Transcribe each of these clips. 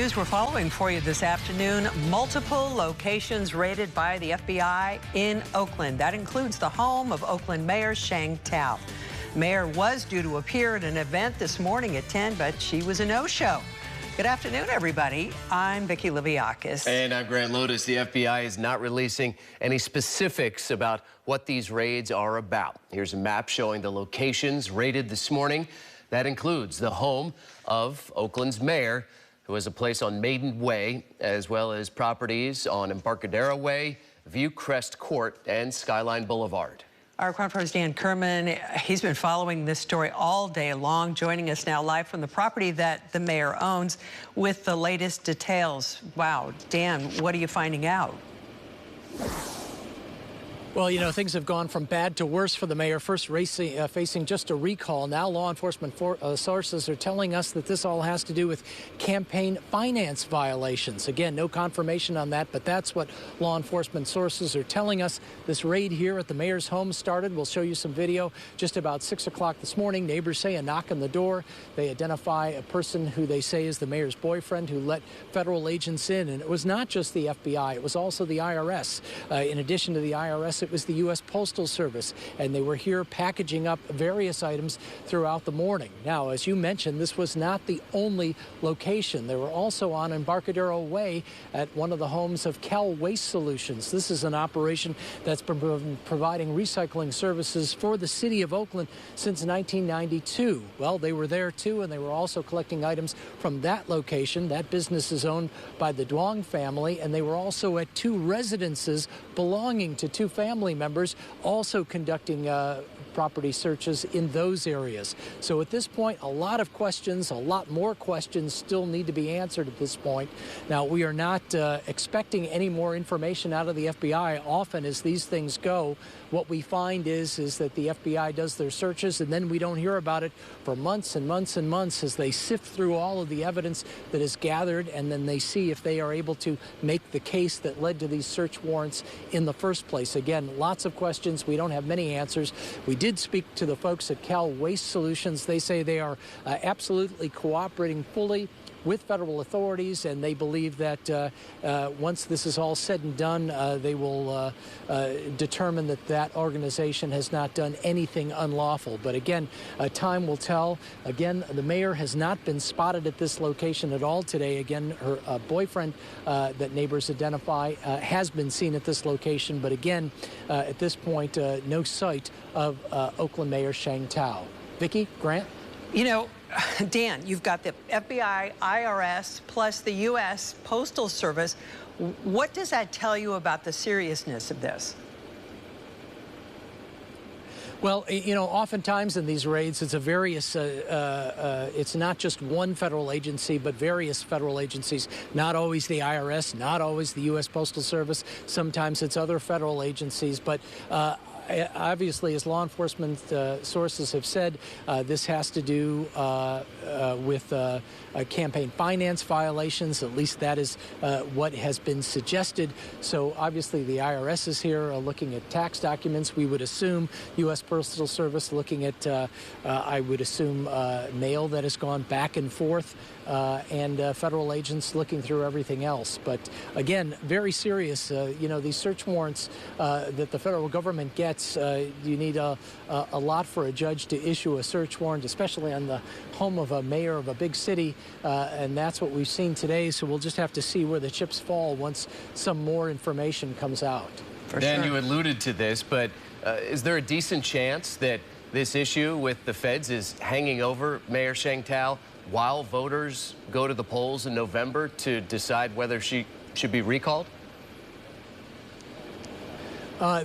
news we're following for you this afternoon. Multiple locations raided by the FBI in Oakland. That includes the home of Oakland Mayor Sheng Thao. Mayor was due to appear at an event this morning at 10, but she was a no-show. Good afternoon, everybody. I'm Vicki Liviakis. And I'm Grant Lotus. The FBI is not releasing any specifics about what these raids are about. Here's a map showing the locations raided this morning. That includes the home of Oakland's mayor, who has a place on Maiden Way, as well as properties on Embarcadero Way, Viewcrest Court, and Skyline Boulevard. Our correspondent Dan Kerman, he's been following this story all day long, joining us now live from the property that the mayor owns with the latest details. Wow, Dan, what are you finding out? Well, you know, things have gone from bad to worse for the mayor, first facing just a recall. Now law enforcement sources are telling us that this all has to do with campaign finance violations. Again, no confirmation on that, but that's what law enforcement sources are telling us. This raid here at the mayor's home started. We'll show you some video just about 6 o'clock this morning. Neighbors say a knock on the door. They identify a person who they say is the mayor's boyfriend who let federal agents in. And it was not just the FBI. It was also the IRS. In addition to the IRS, it was the U.S. Postal Service, and they were here packaging up various items throughout the morning. Now, as you mentioned, this was not the only location. They were also on Embarcadero Way at one of the homes of Cal Waste Solutions. This is an operation that's been providing recycling services for the city of Oakland since 1992. Well, they were there too, and they were also collecting items from that location. That business is owned by the Duong family, and they were also at two residences belonging to two family members, also conducting property searches in those areas. So at this point, a lot of questions, a lot more questions still need to be answered at this point. Now, we are not expecting any more information out of the FBI. Often as these things go, what we find is that the FBI does their searches and then we don't hear about it for months and months and months as they sift through all of the evidence that is gathered, and then they see if they are able to make the case that led to these search warrants in the first place. Again, lots of questions. We don't have many answers. We did speak to the folks at Cal Waste Solutions. They say they are absolutely cooperating fully with federal authorities, and they believe that once this is all said and done, they will determine that that organization has not done anything unlawful. But again, time will tell. Again, the mayor has not been spotted at this location at all today. Again, her boyfriend that neighbors identify has been seen at this location. But again, at this point, no sight of Oakland Mayor Sheng Thao. Vicki, Grant? You know, Dan, you've got the FBI, IRS, plus the U.S. Postal Service. What does that tell you about the seriousness of this? Well, you know, oftentimes in these raids, it's it's not just one federal agency, but various federal agencies. Not always the IRS, not always the U.S. Postal Service. Sometimes it's other federal agencies, but obviously, as law enforcement sources have said, this has to do with campaign finance violations. At least that is what has been suggested. So obviously the IRS is here looking at tax documents. We would assume U.S. Postal Service looking at, I would assume, mail that has gone back and forth, and federal agents looking through everything else. But again, very serious. You know, these search warrants that the federal government gets, you need a lot for a judge to issue a search warrant, especially on the home of a mayor of a big city, and that's what we've seen today. So we'll just have to see where the chips fall once some more information comes out. Dan, you alluded to this, but is there a decent chance that this issue with the feds is hanging over Mayor Sheng Thao while voters go to the polls in November to decide whether she should be recalled?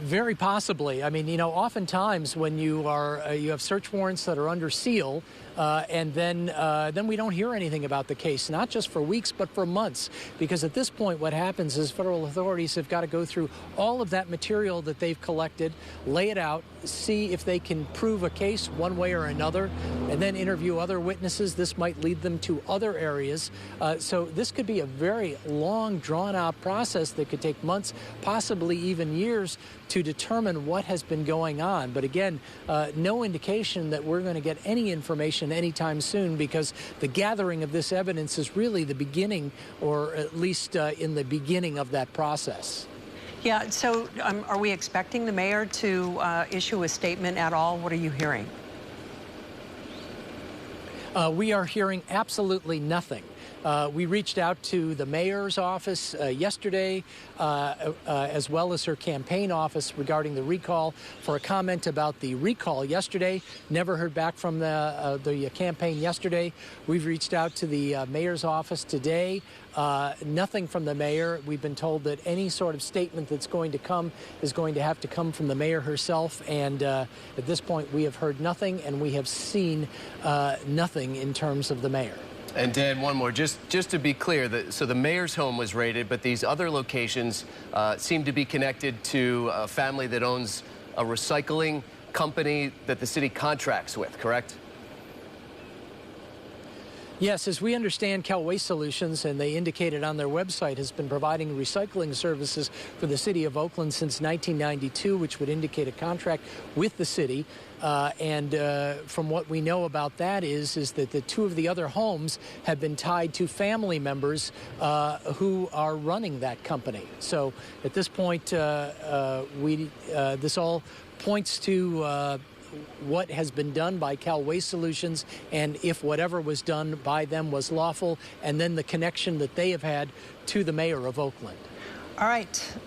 Very possibly. I mean, you know, oftentimes when you have search warrants that are under seal, and then we don't hear anything about the case, not just for weeks, but for months. Because at this point, what happens is federal authorities have got to go through all of that material that they've collected, lay it out, see if they can prove a case one way or another, and then interview other witnesses. This might lead them to other areas. So this could be a very long, drawn-out process that could take months, possibly even years, to determine what has been going on. But again, no indication that we're going to get any information solution anytime soon, because the gathering of this evidence is really the beginning, or at least in the beginning of that process. Yeah, so are we expecting the mayor to issue a statement at all? What are you hearing? We are hearing absolutely nothing. We reached out to the mayor's office yesterday, as well as her campaign office regarding the recall for a comment about the recall yesterday. Never heard back from the campaign yesterday. We've reached out to the mayor's office today. Nothing from the mayor. We've been told that any sort of statement that's going to come is going to have to come from the mayor herself. And at this point, we have heard nothing, and we have seen nothing in terms of the mayor. And Dan, one more, just to be clear, so the mayor's home was raided, but these other locations seem to be connected to a family that owns a recycling company that the city contracts with, correct? Yes, as we understand, Cal Waste Solutions, and they indicated on their website, has been providing recycling services for the city of Oakland since 1992, which would indicate a contract with the city. From what we know about that is that the two of the other homes have been tied to family members who are running that company. So at this point, this all points to what has been done by Cal Waste Solutions, and if whatever was done by them was lawful, and then the connection that they have had to the mayor of Oakland. All right,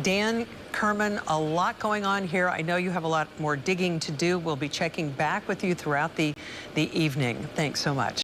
Dan, Kerman, a lot going on here. I know you have a lot more digging to do. We'll be checking back with you throughout the evening. Thanks so much.